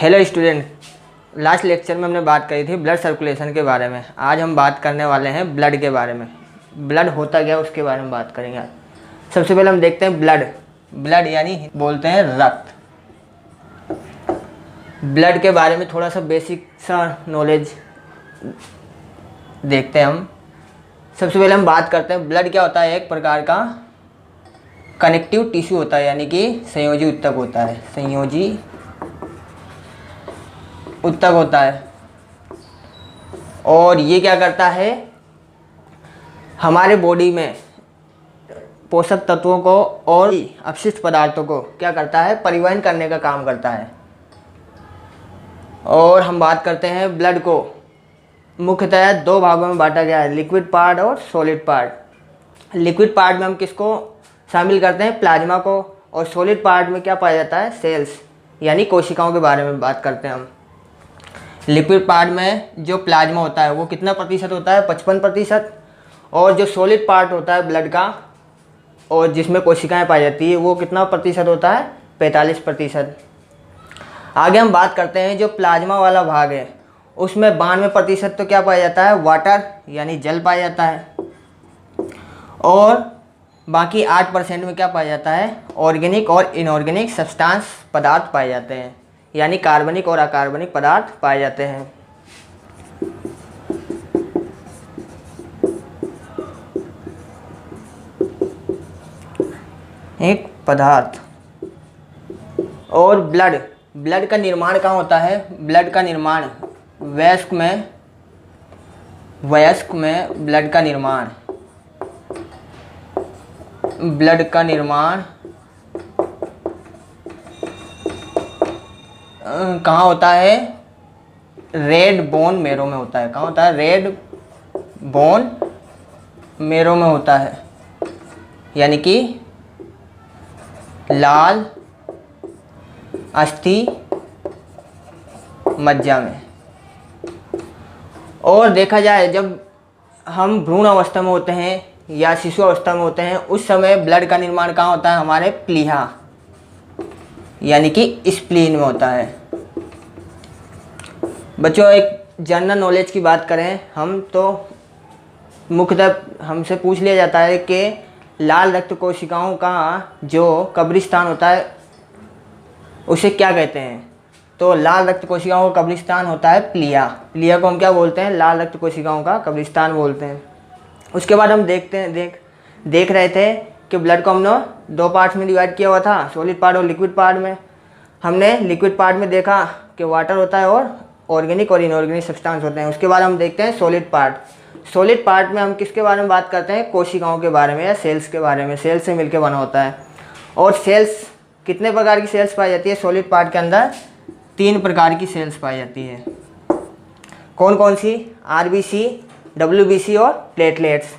Hello student, last lecture में हमने बात करी थी ब्लड सर्कुलेशन के बारे में। आज हम बात करने वाले हैं ब्लड के बारे में। ब्लड होता क्या उसके बारे में बात करेंगे। सबसे पहले हम देखते हैं ब्लड यानी बोलते हैं रक्त। ब्लड के बारे में थोड़ा सा बेसिक सा नॉलेज देखते हैं हम। सबसे पहले हम बात करते हैं ब्लड क्या होता है। एक प्रकार का कनेक्टिव टिश्यू होता है, यानी कि संयोजी ऊतक होता है। संयोजी ऊतक होता है और ये क्या करता है, हमारे बॉडी में पोषक तत्वों को और अपशिष्ट पदार्थों को क्या करता है, परिवहन करने का काम करता है। और हम बात करते हैं ब्लड को मुख्यतः दो भागों में बांटा गया है, लिक्विड पार्ट और सॉलिड पार्ट। लिक्विड पार्ट में हम किसको शामिल करते हैं, प्लाज्मा को। और सॉलिड पार्ट में क्या पाया जाता है, सेल्स यानी कोशिकाओं के बारे में बात करते हैं हम। लिक्विड पार्ट में जो प्लाज्मा होता है वो कितना प्रतिशत होता है, 55%। और जो सॉलिड पार्ट होता है ब्लड का और जिसमें कोशिकाएं पाई जाती है वो कितना प्रतिशत होता है, 45%। आगे हम बात करते हैं जो प्लाज्मा वाला भाग है उसमें 92% तो क्या पाया जाता है, वाटर यानी जल पाया जाता है। और बाकी 8% में क्या पाया जाता है, ऑर्गेनिक और इनऑर्गेनिक सब्सटेंस पदार्थ पाए जाते हैं, यानी कार्बनिक और अकार्बनिक पदार्थ पाए जाते हैं। एक पदार्थ और ब्लड का निर्माण कहाँ होता है। ब्लड का निर्माण वयस्क में ब्लड का निर्माण कहाँ होता है, रेड बोन मेरो में होता है। कहाँ होता है, रेड बोन मेरो में होता है, यानी कि लाल अस्थि मज्जा में। और देखा जाए जब हम भ्रूण अवस्था में होते हैं या शिशु अवस्था में होते हैं उस समय ब्लड का निर्माण कहाँ होता है, हमारे प्लीहा यानी कि स्प्लीन में होता है। बच्चों एक जनरल नॉलेज की बात करें हम तो मुख्यतः हमसे पूछ लिया जाता है कि लाल रक्त कोशिकाओं का जो कब्रिस्तान होता है उसे क्या कहते हैं। तो लाल रक्त कोशिकाओं का कब्रिस्तान होता है प्लीहा। प्लीहा को हम क्या बोलते हैं, लाल रक्त कोशिकाओं का कब्रिस्तान बोलते हैं। उसके बाद हम देख रहे थे कि ब्लड को हमने दो पार्ट्स में डिवाइड किया हुआ था, सॉलिड पार्ट और लिक्विड पार्ट में। हमने लिक्विड पार्ट में देखा कि वाटर होता है और ऑर्गेनिक और इनऑर्गेनिक सब्सटेंस होते हैं। उसके बाद हम देखते हैं सॉलिड पार्ट। सॉलिड पार्ट में हम किसके बारे में बात करते हैं, कोशिकाओं के बारे में या सेल्स के बारे में। सेल्स से मिलकर बना होता है। और सेल्स कितने प्रकार की सेल्स पाई जाती है, सॉलिड पार्ट के अंदर 3 प्रकार की सेल्स पाई जाती है। कौन कौन सी, आरबीसी, डब्ल्यूबीसी और प्लेटलेट्स।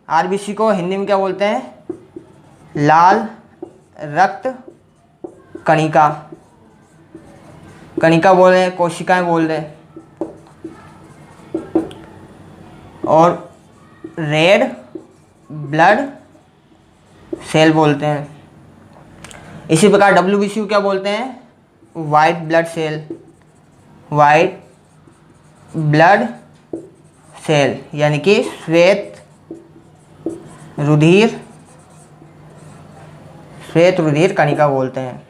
आरबीसी को हिंदी में क्या बोलते हैं, लाल रक्त कणिका बोल रहे हैं, कोशिकाएं बोल रहे हैं। और रेड ब्लड सेल बोलते हैं। इसी प्रकार डब्ल्यूबीसी को क्या बोलते हैं, वाइट ब्लड सेल यानी कि श्वेत रुधिर कणिका बोलते हैं।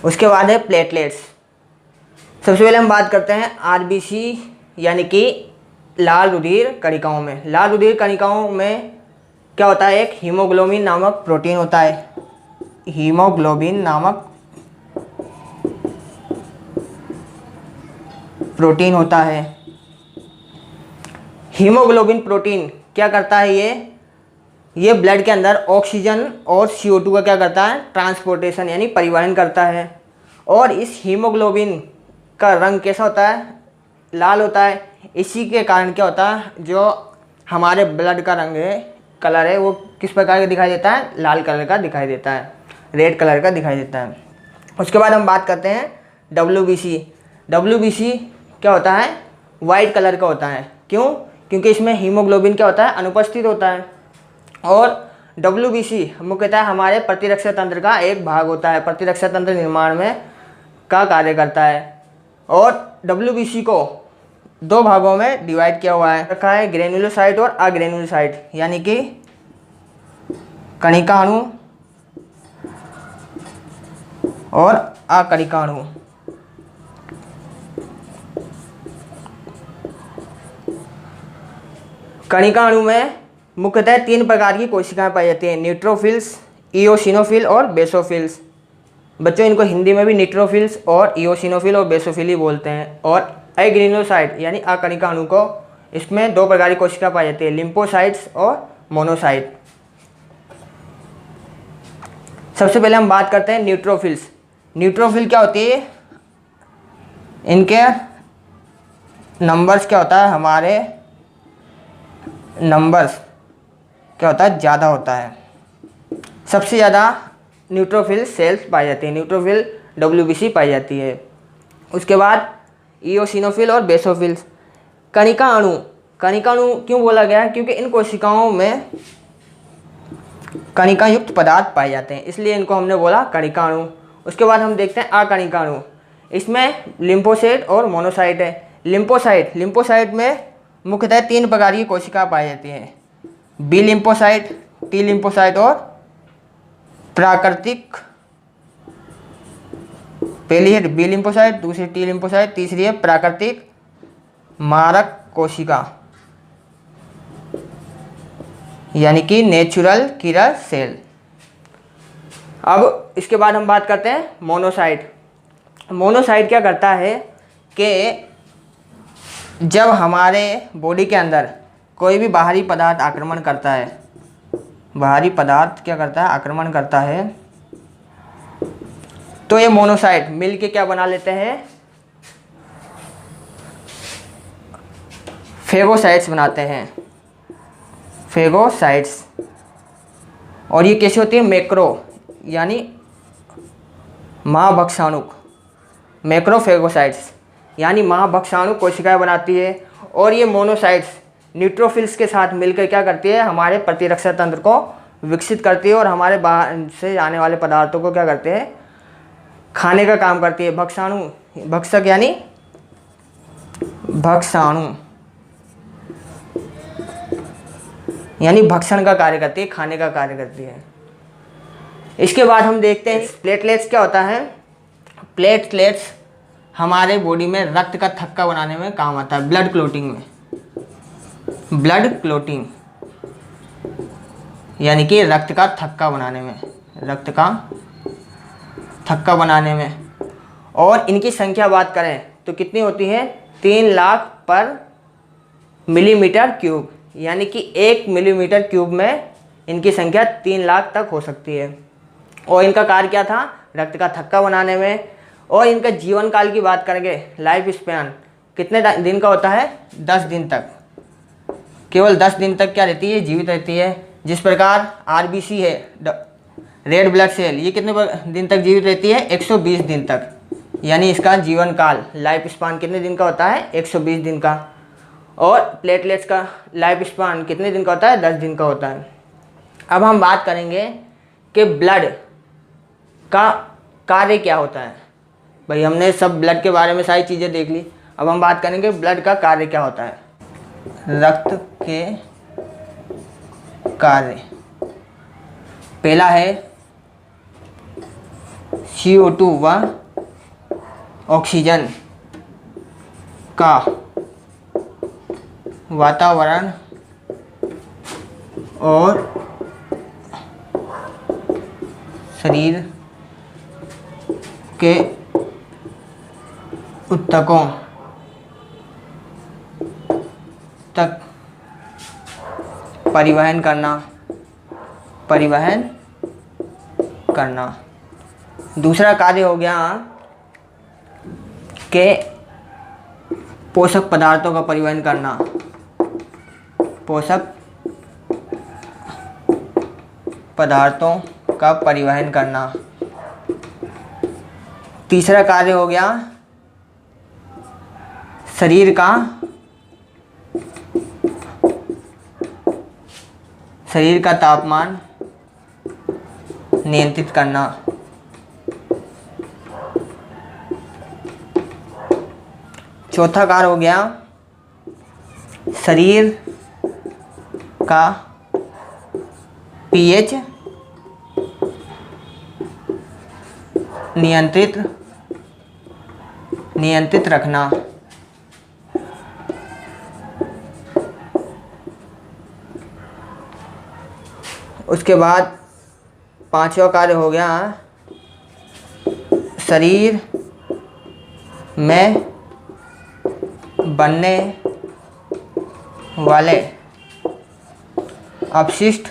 उसके बाद है प्लेटलेट्स। सबसे पहले हम बात करते हैं आरबीसी यानी कि लाल रुधिर कणिकाओं में। लाल रुधिर कणिकाओं में क्या होता है, एक हीमोग्लोबिन नामक प्रोटीन होता है। हीमोग्लोबिन नामक प्रोटीन होता है। हीमोग्लोबिन प्रोटीन क्या करता है, ये ब्लड के अंदर ऑक्सीजन और CO2 का क्या करता है, ट्रांसपोर्टेशन यानी परिवहन करता है। और इस हीमोग्लोबिन का रंग कैसा होता है, लाल होता है। इसी के कारण क्या होता है, जो हमारे ब्लड का रंग है, कलर है, वो किस प्रकार का दिखाई देता है, लाल कलर का दिखाई देता है, रेड कलर का दिखाई देता है। उसके बाद हम बात करते हैं डब्ल्यूबीसी क्या होता है, वाइट कलर का होता है। क्यों, क्योंकि इसमें हीमोग्लोबिन क्या होता है, अनुपस्थित होता है। और WBC मुख्यतः हमारे प्रतिरक्षा तंत्र का एक भाग होता है, प्रतिरक्षा तंत्र निर्माण में का कार्य करता है। और WBC को दो भागों में डिवाइड किया हुआ है, रखा है ग्रेन्युलोसाइट और अग्रेन्युलोसाइट, यानी कि कणिका अणु और अकणिका अणु। कणिका अणु में मुख्यतः 3 प्रकार की कोशिकाएं पाई जाती हैं, न्यूट्रोफिल्स, इओसिनोफिल और बेसोफिल्स। बच्चों इनको हिंदी में भी न्यूट्रोफिल्स और इओसिनोफिल और बेसोफिल ही बोलते हैं। और अग्रेन्युलोसाइट यानी अकणिका अणु को, इसमें 2 प्रकार की कोशिका पाई जाती है, लिम्फोसाइट्स और मोनोसाइट। सबसे पहले हम बात करते हैं न्यूट्रोफिल्स। न्यूट्रोफिल क्या होती है, इनके नंबर्स क्या होता है, हमारे नंबर्स क्या होता है, ज़्यादा होता है। सबसे ज़्यादा न्यूट्रोफिल सेल्स पाई जाती है, न्यूट्रोफिल WBC पाई जाती है। उसके बाद इओसिनोफिल और बेसोफिल्स। कणिका अणु, कणिका अणु क्यों बोला गया है, क्योंकि इन कोशिकाओं में कणिका युक्त पदार्थ पाए जाते हैं, इसलिए इनको हमने बोला कणिका अणु। उसके बाद हम देखते हैं अकणिका अणु। इसमें लिम्फोसाइट और मोनोसाइट है। लिम्फोसाइट में मुख्यतः 3 प्रकार की कोशिका पाई जाती हैं, बी लिम्फोसाइट, टी लिम्फोसाइट और प्राकृतिक। पहली है बी लिम्फोसाइट, दूसरी टी लिम्फोसाइट, तीसरी है प्राकृतिक मारक कोशिका, यानी कि नेचुरल किलर सेल। अब इसके बाद हम बात करते हैं मोनोसाइट। मोनोसाइट क्या करता है कि जब हमारे बॉडी के अंदर कोई भी बाहरी पदार्थ आक्रमण करता है, बाहरी पदार्थ क्या करता है, आक्रमण करता है, तो ये मोनोसाइट मिल के क्या बना लेते हैं, फेगोसाइट्स बनाते हैं, फेगोसाइट्स। और ये कैसे होती है, मैक्रो यानी महाभक्षाणुक, मैक्रोफेगोसाइट्स यानी महाभक्षाणु कोशिकाएं बनाती है। और ये मोनोसाइट्स न्यूट्रोफिल्स के साथ मिलकर क्या करती है, हमारे प्रतिरक्षा तंत्र को विकसित करती है और हमारे बाहर से आने वाले पदार्थों को क्या करते हैं, खाने का काम करती है। भक्षाणु, भक्षक यानी भक्षाणु यानी भक्षण का कार्य करती है, खाने का कार्य करती है। इसके बाद हम देखते हैं प्लेटलेट्स क्या होता है। प्लेटलेट्स हमारे बॉडी में रक्त का थक्का बनाने में काम आता है, ब्लड क्लोटिंग में, ब्लड क्लोटिंग यानी कि रक्त का थक्का बनाने में, रक्त का थक्का बनाने में। और इनकी संख्या बात करें तो कितनी होती है, 3 लाख पर मिलीमीटर क्यूब, यानी कि 1 मिलीमीटर क्यूब में इनकी संख्या 3 लाख तक हो सकती है। और इनका कार्य क्या था, रक्त का थक्का बनाने में। और इनका जीवन काल की बात करेंगे, लाइफ स्पैन कितने दिन का होता है, 10 दिन तक, केवल 10 दिन तक क्या रहती है, जीवित रहती है। जिस प्रकार RBC है, रेड ब्लड सेल, ये कितने दिन तक जीवित रहती है, 120 दिन तक, यानी इसका जीवन काल, लाइफ स्पैन कितने दिन का होता है, 120 दिन का। और प्लेटलेट्स का लाइफ स्पैन कितने दिन का होता है, 10 दिन का होता है। अब हम बात करेंगे कि ब्लड का कार्य क्या होता है। भाई हमने सब ब्लड के बारे में सारी चीज़ें देख ली, अब हम बात करेंगे ब्लड का कार्य क्या होता है। रक्त के कार्य, पहला है CO2 व ऑक्सीजन का वातावरण और शरीर के ऊतकों तक परिवहन करना। दूसरा कार्य हो गया कि पोषक पदार्थों का परिवहन करना, पोषक पदार्थों का परिवहन करना। तीसरा कार्य हो गया शरीर का तापमान नियंत्रित करना। चौथा कार्य हो गया शरीर का पीएच नियंत्रित रखना। उसके बाद पांचवा कार्य हो गया शरीर में बनने वाले अपशिष्ट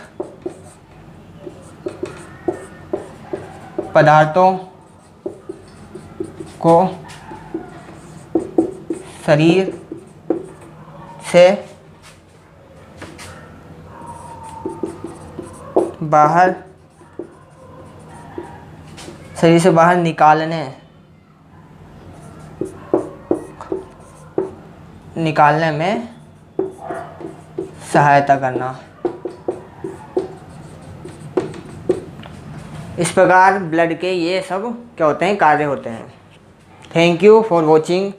पदार्थों को शरीर से बाहर निकालने में सहायता करना। इस प्रकार ब्लड के ये सब क्या होते हैं, कार्य होते हैं। Thank you for watching.